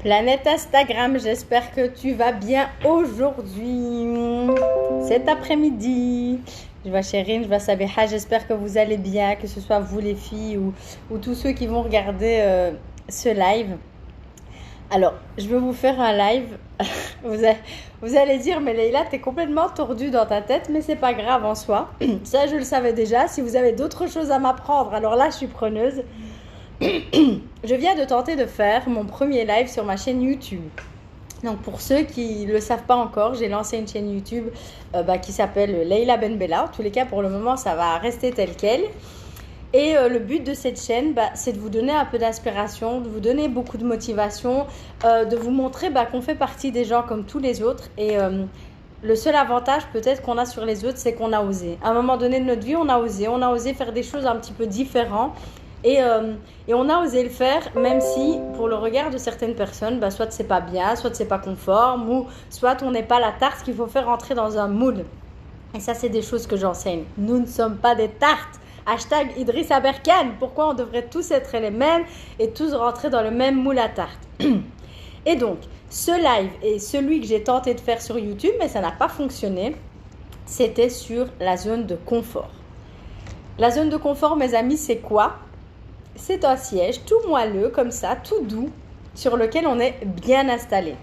Planète Instagram, j'espère que tu vas bien aujourd'hui, cet après-midi. Je vois Chérine, je vois Sabiha, j'espère que vous allez bien, que ce soit vous les filles ou tous ceux qui vont regarder ce live. Alors, je vais vous faire un live. Vous allez dire, mais Leïla, t'es complètement tordue dans ta tête, mais c'est pas grave en soi. Ça, je le savais déjà. Si vous avez d'autres choses à m'apprendre, alors là, je suis preneuse. Je viens de tenter de faire mon premier live sur ma chaîne YouTube. Donc pour ceux qui ne le savent pas encore, j'ai lancé une chaîne YouTube qui s'appelle Leïla Ben Bella. En tous les cas, pour le moment, ça va rester tel quel. Et le but de cette chaîne, c'est de vous donner un peu d'inspiration, de vous donner beaucoup de motivation, de vous montrer qu'on fait partie des gens comme tous les autres. Et le seul avantage peut-être qu'on a sur les autres, c'est qu'on a osé. À un moment donné de notre vie, on a osé faire des choses un petit peu différentes. Et on a osé le faire, même si pour le regard de certaines personnes, soit c'est pas bien, soit c'est pas conforme, ou soit on n'est pas la tarte qu'il faut faire rentrer dans un moule. Et ça, c'est des choses que j'enseigne. Nous ne sommes pas des tartes. Hashtag Idriss Aberkan. Pourquoi on devrait tous être les mêmes et tous rentrer dans le même moule à tarte. Et donc, ce live est celui que j'ai tenté de faire sur YouTube, mais ça n'a pas fonctionné. C'était sur la zone de confort. La zone de confort, mes amis, c'est quoi ? C'est un siège tout moelleux, comme ça, tout doux, sur lequel on est bien installé.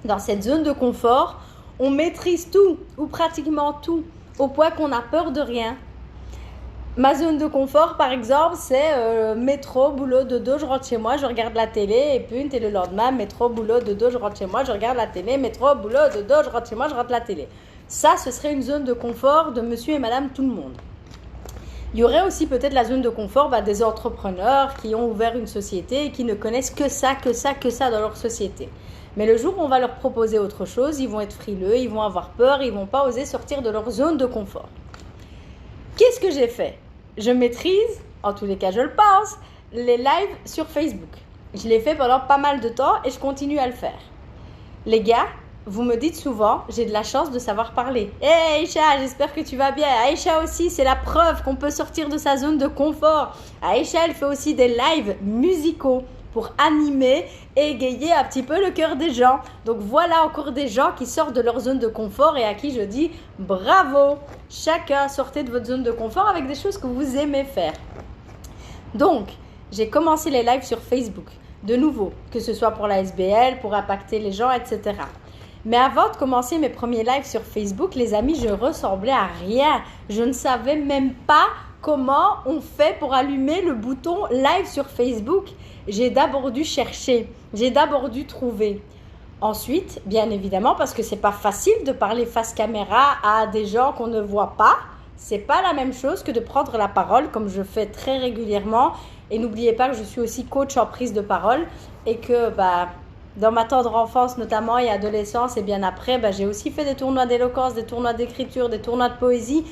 Dans cette zone de confort, on maîtrise tout, ou pratiquement tout, au point qu'on n'a peur de rien. Ma zone de confort, par exemple, c'est métro, boulot, dodo, je rentre chez moi, je regarde la télé, et puis le lendemain, métro, boulot, dodo, je rentre chez moi, je regarde la télé, métro, boulot, dodo, je rentre chez moi, je rentre la télé. Ça, ce serait une zone de confort de monsieur et madame tout le monde. Il y aurait aussi peut-être la zone de confort des entrepreneurs qui ont ouvert une société et qui ne connaissent que ça dans leur société. Mais le jour où on va leur proposer autre chose, ils vont être frileux, ils vont avoir peur, ils ne vont pas oser sortir de leur zone de confort. Qu'est-ce que j'ai fait ? Je maîtrise, en tous les cas je le pense, les lives sur Facebook. Je l'ai fait pendant pas mal de temps et je continue à le faire. Les gars, vous me dites souvent, j'ai de la chance de savoir parler. Hey Aïcha, j'espère que tu vas bien. Aïcha aussi, c'est la preuve qu'on peut sortir de sa zone de confort. Aïcha, elle fait aussi des lives musicaux pour animer et égayer un petit peu le cœur des gens. Donc voilà encore des gens qui sortent de leur zone de confort et à qui je dis bravo. Chacun, sortez de votre zone de confort avec des choses que vous aimez faire. Donc, j'ai commencé les lives sur Facebook. De nouveau, que ce soit pour la SBL, pour impacter les gens, etc. Mais avant de commencer mes premiers lives sur Facebook, les amis, je ressemblais à rien. Je ne savais même pas comment on fait pour allumer le bouton live sur Facebook. J'ai d'abord dû chercher, j'ai d'abord dû trouver. Ensuite, bien évidemment, parce que c'est pas facile de parler face caméra à des gens qu'on ne voit pas. C'est pas la même chose que de prendre la parole comme je fais très régulièrement. Et n'oubliez pas que je suis aussi coach en prise de parole et que dans ma tendre enfance notamment et adolescence et bien après, j'ai aussi fait des tournois d'éloquence, des tournois d'écriture, des tournois de poésie.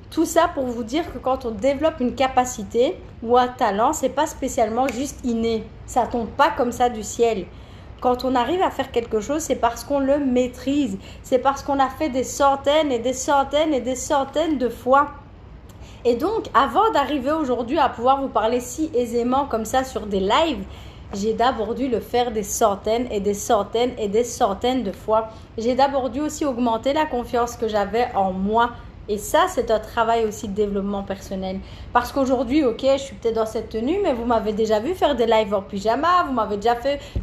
Tout ça pour vous dire que quand on développe une capacité ou un talent, c'est pas spécialement juste inné. Ça tombe pas comme ça du ciel. Quand on arrive à faire quelque chose, c'est parce qu'on le maîtrise. C'est parce qu'on a fait des centaines et des centaines et des centaines de fois. Et donc, avant d'arriver aujourd'hui à pouvoir vous parler si aisément comme ça sur des lives, j'ai d'abord dû le faire des centaines et des centaines et des centaines de fois. J'ai d'abord dû aussi augmenter la confiance que j'avais en moi. Et ça, c'est un travail aussi de développement personnel. Parce qu'aujourd'hui, ok, je suis peut-être dans cette tenue, mais vous m'avez déjà vu faire des lives en pyjama, vous m'avez déjà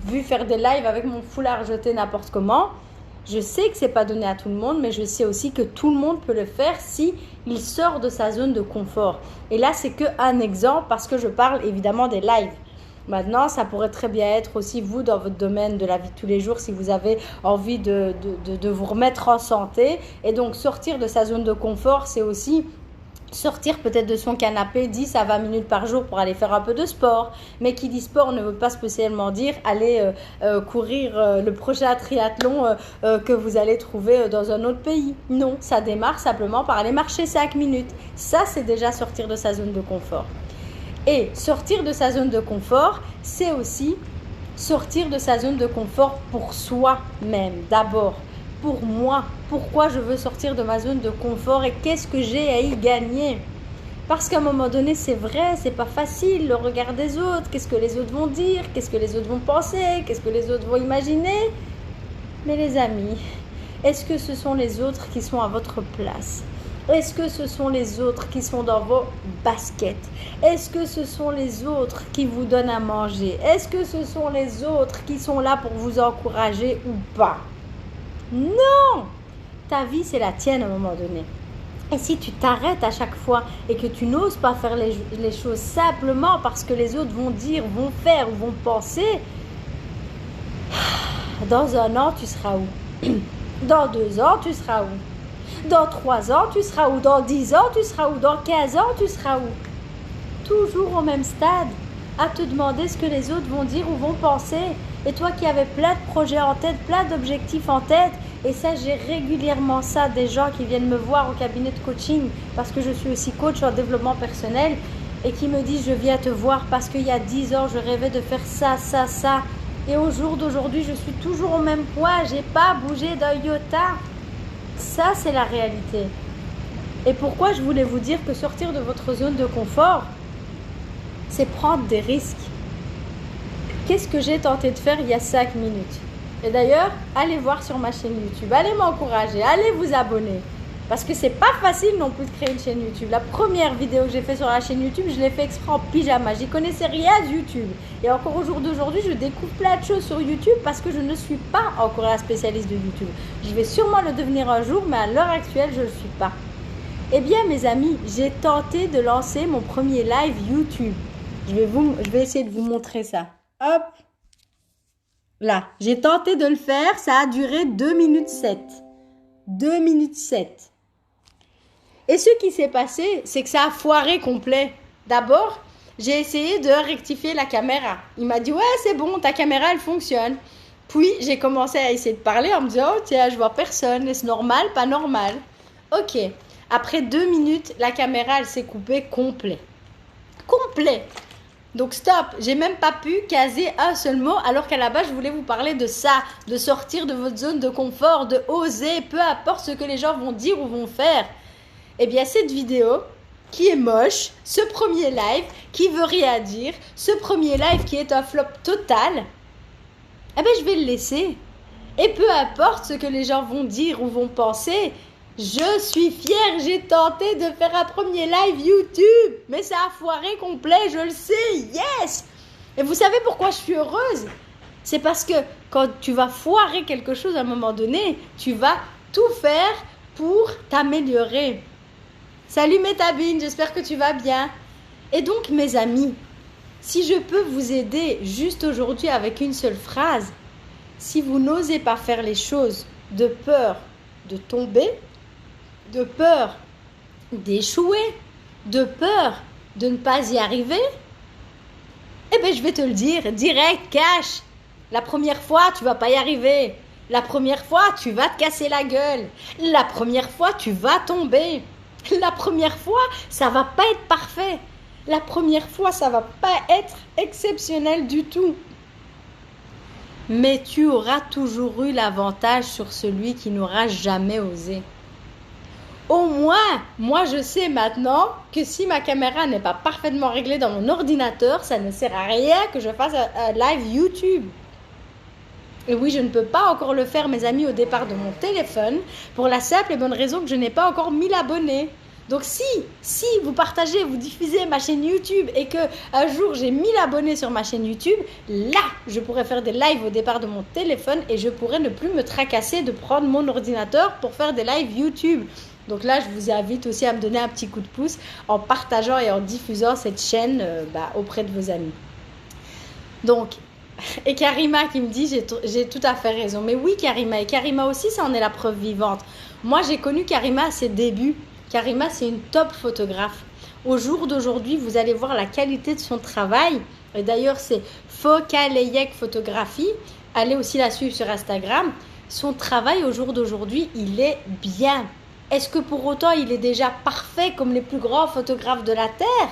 vu faire des lives avec mon foulard jeté n'importe comment. Je sais que ce n'est pas donné à tout le monde, mais je sais aussi que tout le monde peut le faire si il sort de sa zone de confort. Et là, c'est qu'un exemple parce que je parle évidemment des lives. Maintenant, ça pourrait très bien être aussi vous dans votre domaine de la vie de tous les jours si vous avez envie de vous remettre en santé. Et donc, sortir de sa zone de confort, c'est aussi sortir peut-être de son canapé 10 à 20 minutes par jour pour aller faire un peu de sport. Mais qui dit sport ne veut pas spécialement dire aller courir le prochain triathlon que vous allez trouver dans un autre pays. Non, ça démarre simplement par aller marcher 5 minutes. Ça, c'est déjà sortir de sa zone de confort. Et sortir de sa zone de confort, c'est aussi sortir de sa zone de confort pour soi-même. D'abord, pour moi, pourquoi je veux sortir de ma zone de confort et qu'est-ce que j'ai à y gagner ? Parce qu'à un moment donné, c'est vrai, c'est pas facile, le regard des autres. Qu'est-ce que les autres vont dire? Qu'est-ce que les autres vont penser? Qu'est-ce que les autres vont imaginer? Mais les amis, est-ce que ce sont les autres qui sont à votre place? Est-ce que ce sont les autres qui sont dans vos baskets? Est-ce que ce sont les autres qui vous donnent à manger? Est-ce que ce sont les autres qui sont là pour vous encourager ou pas? Non! Ta vie, c'est la tienne à un moment donné. Et si tu t'arrêtes à chaque fois et que tu n'oses pas faire les choses simplement parce que les autres vont dire, vont faire ou vont penser, dans 1 an, tu seras où? Dans 2 ans, tu seras où? Dans 3 ans, tu seras où? Dans 10 ans, tu seras où? Dans 15 ans, tu seras où? Toujours au même stade, à te demander ce que les autres vont dire ou vont penser. Et toi qui avais plein de projets en tête, plein d'objectifs en tête, et ça, j'ai régulièrement ça, des gens qui viennent me voir au cabinet de coaching, parce que je suis aussi coach en développement personnel, et qui me disent, je viens te voir parce qu'il y a 10 ans, je rêvais de faire ça, ça, ça. Et au jour d'aujourd'hui, je suis toujours au même point, j'ai pas bougé d'un iota. Ça, c'est la réalité. Et pourquoi je voulais vous dire que sortir de votre zone de confort, c'est prendre des risques. Qu'est-ce que j'ai tenté de faire il y a 5 minutes? Et d'ailleurs, allez voir sur ma chaîne YouTube, allez m'encourager, allez vous abonner. Parce que c'est pas facile non plus de créer une chaîne YouTube. La première vidéo que j'ai faite sur la chaîne YouTube, je l'ai fait exprès en pyjama. J'y connaissais rien de YouTube. Et encore au jour d'aujourd'hui, je découvre plein de choses sur YouTube parce que je ne suis pas encore la spécialiste de YouTube. Je vais sûrement le devenir un jour, mais à l'heure actuelle, je ne le suis pas. Eh bien, mes amis, j'ai tenté de lancer mon premier live YouTube. Je vais essayer de vous montrer ça. Hop! Là, j'ai tenté de le faire, ça a duré 2 minutes 7. 2 minutes 7. Et ce qui s'est passé, c'est que ça a foiré complet. D'abord, j'ai essayé de rectifier la caméra. Il m'a dit, ouais, c'est bon, ta caméra, elle fonctionne. Puis, j'ai commencé à essayer de parler en me disant, oh tiens, je vois personne. Est-ce normal, pas normal? Ok. Après 2 minutes, la caméra, elle s'est coupée complet. Complet. Donc stop, j'ai même pas pu caser un seul mot alors qu'à la base je voulais vous parler de ça, de sortir de votre zone de confort, de oser, peu importe ce que les gens vont dire ou vont faire. Eh bien cette vidéo qui est moche, ce premier live qui veut rien dire, ce premier live qui est un flop total, eh bien je vais le laisser. Et peu importe ce que les gens vont dire ou vont penser, je suis fière, j'ai tenté de faire un premier live YouTube, mais ça a foiré complet, je le sais, yes! Et vous savez pourquoi je suis heureuse? C'est parce que quand tu vas foirer quelque chose à un moment donné, tu vas tout faire pour t'améliorer. Salut Métabine, j'espère que tu vas bien. Et donc mes amis, si je peux vous aider juste aujourd'hui avec une seule phrase, si vous n'osez pas faire les choses de peur de tomber, de peur d'échouer, de peur de ne pas y arriver, eh bien je vais te le dire, direct, cash. La première fois, tu vas pas y arriver. La première fois, tu vas te casser la gueule. La première fois, tu vas tomber. La première fois, ça va pas être parfait. La première fois, ça va pas être exceptionnel du tout. Mais tu auras toujours eu l'avantage sur celui qui n'aura jamais osé. Au moins, moi je sais maintenant que si ma caméra n'est pas parfaitement réglée dans mon ordinateur, ça ne sert à rien que je fasse un live YouTube. Et oui, je ne peux pas encore le faire, mes amis, au départ de mon téléphone, pour la simple et bonne raison que je n'ai pas encore 1000 abonnés. Donc si vous partagez, vous diffusez ma chaîne YouTube et que un jour j'ai 1000 abonnés sur ma chaîne YouTube, là, je pourrais faire des lives au départ de mon téléphone et je pourrais ne plus me tracasser de prendre mon ordinateur pour faire des lives YouTube. Donc là, je vous invite aussi à me donner un petit coup de pouce en partageant et en diffusant cette chaîne auprès de vos amis. Donc, et Karima qui me dit, j'ai tout à fait raison. Mais oui, Karima, et Karima aussi, ça en est la preuve vivante. Moi, j'ai connu Karima à ses débuts. Karima, c'est une top photographe. Au jour d'aujourd'hui, vous allez voir la qualité de son travail. Et d'ailleurs, c'est Fokaleyek Photographie. Allez aussi la suivre sur Instagram. Son travail au jour d'aujourd'hui, il est bien. Est-ce que pour autant, il est déjà parfait comme les plus grands photographes de la Terre,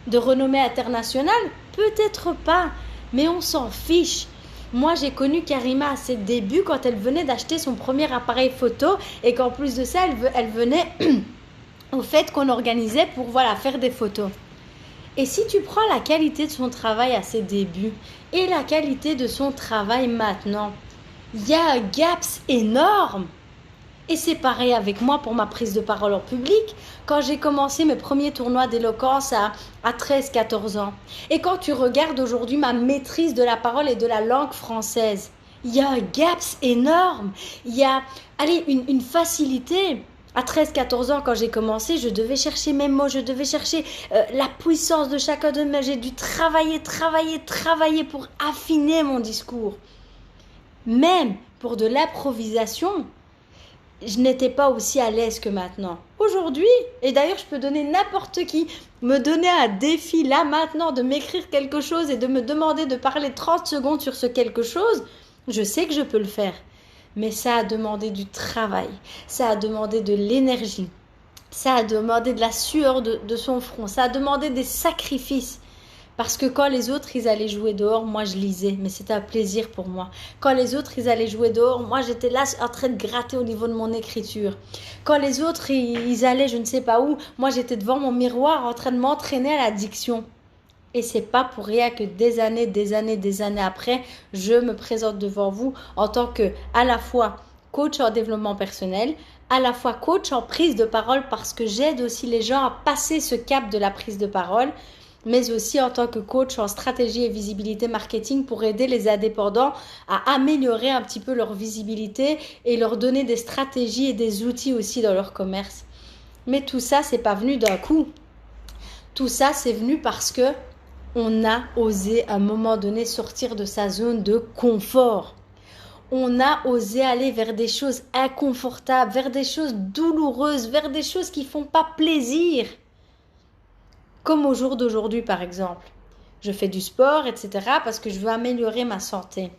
de renommée internationale? Peut-être pas, mais on s'en fiche. Moi, j'ai connu Karima à ses débuts quand elle venait d'acheter son premier appareil photo et qu'en plus de ça, elle venait au fait qu'on organisait pour voilà, faire des photos. Et si tu prends la qualité de son travail à ses débuts et la qualité de son travail maintenant, il y a un gap énorme. Et c'est pareil avec moi pour ma prise de parole en public. Quand j'ai commencé mes premiers tournois d'éloquence à 13-14 ans. Et quand tu regardes aujourd'hui ma maîtrise de la parole et de la langue française, il y a un gap énorme. Il y a une facilité. À 13-14 ans, quand j'ai commencé, je devais chercher mes mots, je devais chercher la puissance de chacun de mes. J'ai dû travailler pour affiner mon discours. Même pour de l'improvisation, je n'étais pas aussi à l'aise que maintenant. Aujourd'hui, et d'ailleurs je peux donner n'importe qui, me donner un défi là maintenant de m'écrire quelque chose et de me demander de parler 30 secondes sur ce quelque chose, je sais que je peux le faire. Mais ça a demandé du travail, ça a demandé de l'énergie, ça a demandé de la sueur de son front, ça a demandé des sacrifices. Parce que quand les autres, ils allaient jouer dehors, moi, je lisais. Mais c'était un plaisir pour moi. Quand les autres, ils allaient jouer dehors, moi, j'étais là en train de gratter au niveau de mon écriture. Quand les autres, ils allaient je ne sais pas où, moi, j'étais devant mon miroir en train de m'entraîner à la diction. Et c'est pas pour rien que des années après, je me présente devant vous en tant que, à la fois, coach en développement personnel, à la fois coach en prise de parole parce que j'aide aussi les gens à passer ce cap de la prise de parole, mais aussi en tant que coach en stratégie et visibilité marketing pour aider les indépendants à améliorer un petit peu leur visibilité et leur donner des stratégies et des outils aussi dans leur commerce. Mais tout ça, c'est pas venu d'un coup. Tout ça, c'est venu parce que on a osé à un moment donné sortir de sa zone de confort. On a osé aller vers des choses inconfortables, vers des choses douloureuses, vers des choses qui font pas plaisir. Comme au jour d'aujourd'hui, par exemple. Je fais du sport, etc. parce que je veux améliorer ma santé.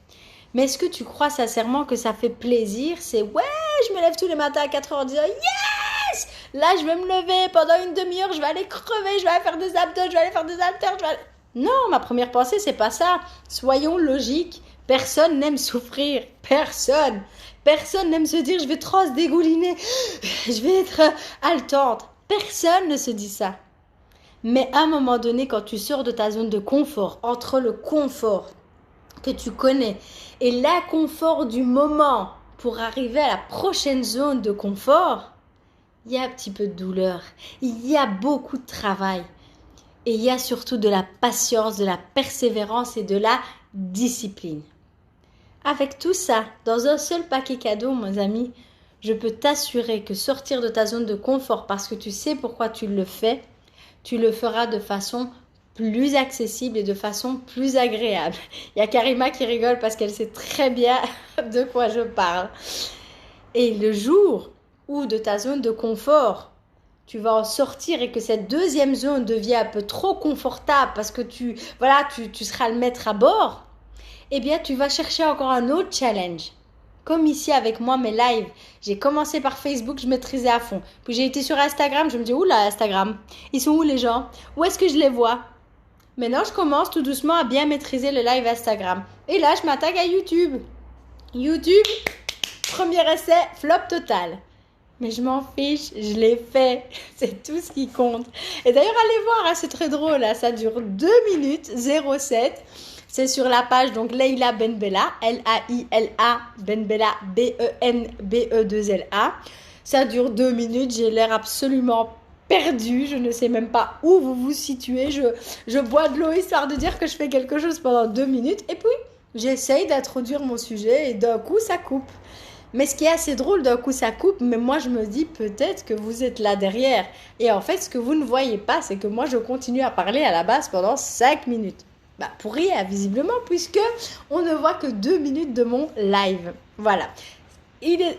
Mais est-ce que tu crois sincèrement que ça fait plaisir? C'est ouais, je me lève tous les matins à 4h en disant yes! Là, je vais me lever pendant une demi-heure, je vais aller crever, je vais aller faire des abdos, je vais aller faire des haltères. Non, ma première pensée, c'est pas ça. Soyons logiques. Personne n'aime souffrir. Personne. Personne n'aime se dire je vais trop se dégouliner, je vais être haletante. Personne ne se dit ça. Mais à un moment donné, quand tu sors de ta zone de confort, entre le confort que tu connais et l'inconfort du moment pour arriver à la prochaine zone de confort, il y a un petit peu de douleur, il y a beaucoup de travail et il y a surtout de la patience, de la persévérance et de la discipline. Avec tout ça, dans un seul paquet cadeau, mes amis, je peux t'assurer que sortir de ta zone de confort parce que tu sais pourquoi tu le fais, tu le feras de façon plus accessible et de façon plus agréable. Il y a Karima qui rigole parce qu'elle sait très bien de quoi je parle. Et le jour où de ta zone de confort, tu vas en sortir et que cette deuxième zone devient un peu trop confortable parce que tu seras le maître à bord, eh bien tu vas chercher encore un autre challenge. Comme ici avec moi, mes lives, j'ai commencé par Facebook, je maîtrisais à fond. Puis j'ai été sur Instagram, je me dis, oula, Instagram, ils sont où les gens? Où est-ce que je les vois? Maintenant, je commence tout doucement à bien maîtriser le live Instagram. Et là, je m'attaque à YouTube. YouTube, premier essai, flop total. Mais je m'en fiche, je l'ai fait. C'est tout ce qui compte. Et d'ailleurs, allez voir, hein, c'est très drôle. Hein, ça dure 2 minutes 07. C'est sur la page, donc Leila Benbella, L-A-I-L-A, Benbella, B-E-N-B-E-2-L-A. Ça dure 2 minutes, j'ai l'air absolument perdue, je ne sais même pas où vous vous situez. Je bois de l'eau histoire de dire que je fais quelque chose pendant 2 minutes. Et puis, j'essaye d'introduire mon sujet et d'un coup, ça coupe. Mais ce qui est assez drôle, d'un coup, ça coupe. Mais moi, je me dis peut-être que vous êtes là derrière. Et en fait, ce que vous ne voyez pas, c'est que moi, je continue à parler à la base pendant 5 minutes. Bah, pour rien, visiblement, puisque on ne voit que 2 minutes de mon live. Voilà.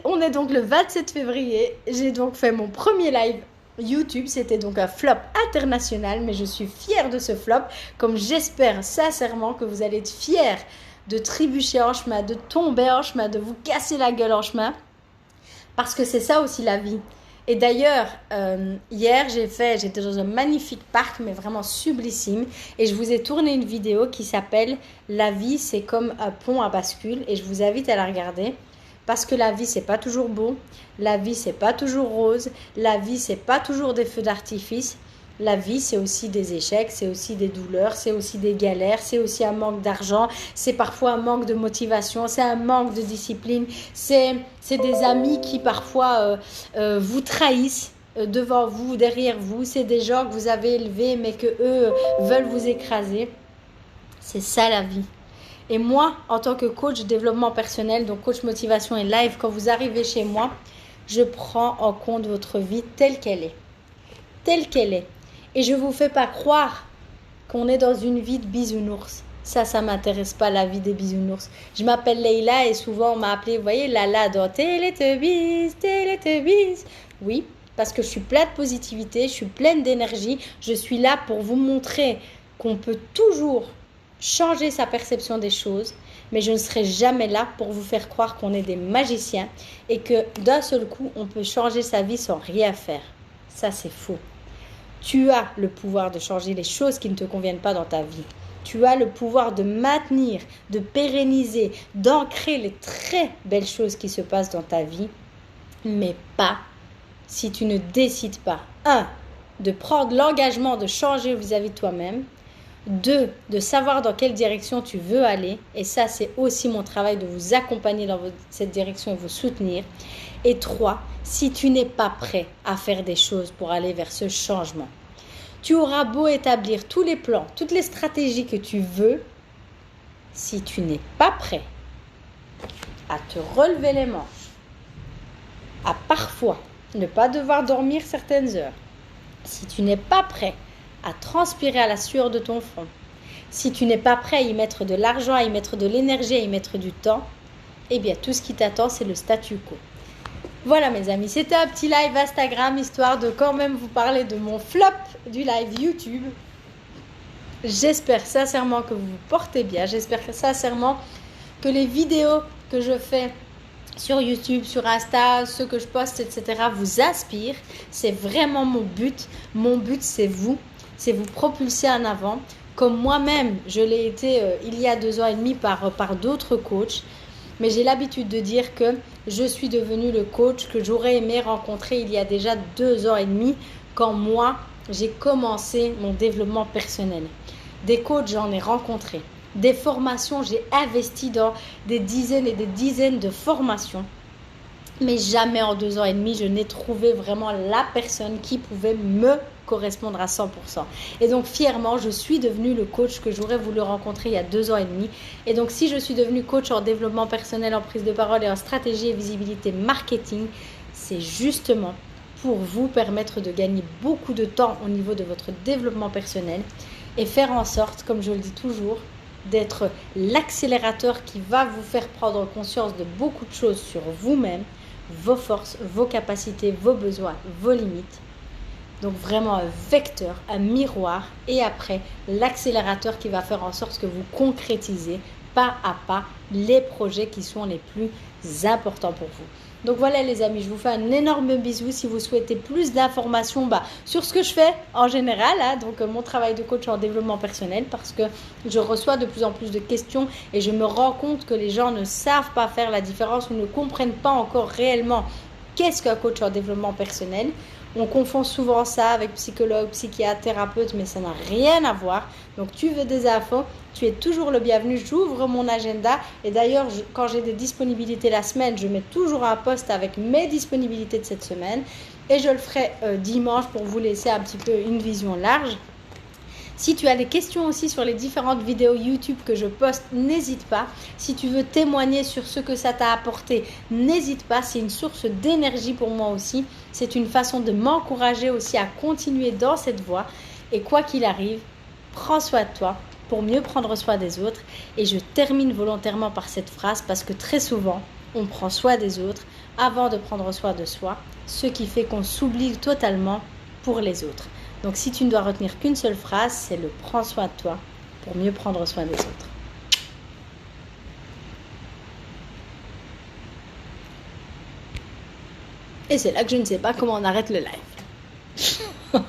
On est donc le 27 février. J'ai donc fait mon premier live YouTube. C'était donc un flop international, mais je suis fière de ce flop. Comme j'espère sincèrement que vous allez être fiers de trébucher en chemin, de tomber en chemin, de vous casser la gueule en chemin. Parce que c'est ça aussi la vie. Et d'ailleurs, hier, j'étais dans un magnifique parc, mais vraiment sublissime. Et je vous ai tourné une vidéo qui s'appelle « La vie, c'est comme un pont à bascule ». Et je vous invite à la regarder. Parce que la vie, c'est pas toujours beau. La vie, c'est pas toujours rose. La vie, c'est pas toujours des feux d'artifice. La vie, c'est aussi des échecs, c'est aussi des douleurs, c'est aussi des galères, c'est aussi un manque d'argent, c'est parfois un manque de motivation, c'est un manque de discipline, c'est des amis qui parfois vous trahissent devant vous, derrière vous, c'est des gens que vous avez élevés mais que eux veulent vous écraser. C'est ça la vie. Et moi, en tant que coach développement personnel, donc coach motivation et live, quand vous arrivez chez moi, je prends en compte votre vie telle qu'elle est. Telle qu'elle est. Et je ne vous fais pas croire qu'on est dans une vie de bisounours. Ça ne m'intéresse pas, la vie des bisounours. Je m'appelle Leïla et souvent on m'a appelée, vous voyez, Lala dans Télétubbies, Télétubbies. Oui, parce que je suis pleine de positivité, je suis pleine d'énergie. Je suis là pour vous montrer qu'on peut toujours changer sa perception des choses, mais je ne serai jamais là pour vous faire croire qu'on est des magiciens et que d'un seul coup, on peut changer sa vie sans rien faire. Ça, c'est faux. Tu as le pouvoir de changer les choses qui ne te conviennent pas dans ta vie. Tu as le pouvoir de maintenir, de pérenniser, d'ancrer les très belles choses qui se passent dans ta vie, mais pas si tu ne décides pas, 1, de prendre l'engagement de changer vis-à-vis de toi-même, 2, de savoir dans quelle direction tu veux aller, et ça c'est aussi mon travail de vous accompagner dans cette direction et vous soutenir, et 3, si tu n'es pas prêt à faire des choses pour aller vers ce changement. Tu auras beau établir tous les plans, toutes les stratégies que tu veux, si tu n'es pas prêt à te relever les manches, à parfois ne pas devoir dormir certaines heures, si tu n'es pas prêt à transpirer à la sueur de ton front, si tu n'es pas prêt à y mettre de l'argent, à y mettre de l'énergie, à y mettre du temps, eh bien tout ce qui t'attend c'est le statu quo. Voilà mes amis, c'était un petit live Instagram histoire de quand même vous parler de mon flop du live YouTube. J'espère sincèrement que vous vous portez bien, j'espère sincèrement que les vidéos que je fais sur YouTube, sur Insta, ceux que je poste, etc. vous inspirent. C'est vraiment mon but. Mon but c'est vous propulser en avant. Comme moi-même, je l'ai été il y a 2 ans et demi par d'autres coachs. Mais j'ai l'habitude de dire que je suis devenue le coach que j'aurais aimé rencontrer il y a déjà 2 ans et demi quand moi, j'ai commencé mon développement personnel. Des coachs, j'en ai rencontré. Des formations, j'ai investi dans des dizaines et des dizaines de formations. Mais jamais en 2 ans et demi, je n'ai trouvé vraiment la personne qui pouvait me correspondre à 100%. Et donc fièrement, je suis devenue le coach que j'aurais voulu rencontrer il y a 2 ans et demi. Et donc si je suis devenue coach en développement personnel, en prise de parole et en stratégie et visibilité marketing, c'est justement pour vous permettre de gagner beaucoup de temps au niveau de votre développement personnel et faire en sorte, comme je le dis toujours, d'être l'accélérateur qui va vous faire prendre conscience de beaucoup de choses sur vous-même, vos forces, vos capacités, vos besoins, vos limites. Donc vraiment un vecteur, un miroir et après l'accélérateur qui va faire en sorte que vous concrétisez pas à pas les projets qui sont les plus importants pour vous. Donc voilà les amis, je vous fais un énorme bisou. Si vous souhaitez plus d'informations sur ce que je fais en général, donc mon travail de coach en développement personnel, parce que je reçois de plus en plus de questions et je me rends compte que les gens ne savent pas faire la différence ou ne comprennent pas encore réellement qu'est-ce qu'un coach en développement personnel. On confond souvent ça avec psychologue, psychiatre, thérapeute, mais ça n'a rien à voir. Donc tu veux des infos, tu es toujours le bienvenu. J'ouvre mon agenda et d'ailleurs, quand j'ai des disponibilités la semaine, je mets toujours un post avec mes disponibilités de cette semaine et je le ferai dimanche pour vous laisser un petit peu une vision large. Si tu as des questions aussi sur les différentes vidéos YouTube que je poste, n'hésite pas. Si tu veux témoigner sur ce que ça t'a apporté, n'hésite pas. C'est une source d'énergie pour moi aussi. C'est une façon de m'encourager aussi à continuer dans cette voie. Et quoi qu'il arrive, prends soin de toi pour mieux prendre soin des autres. Et je termine volontairement par cette phrase parce que très souvent, on prend soin des autres avant de prendre soin de soi, ce qui fait qu'on s'oublie totalement pour les autres. Donc si tu ne dois retenir qu'une seule phrase, c'est le « prends soin de toi pour mieux prendre soin des autres ». Et c'est là que je ne sais pas comment on arrête le live.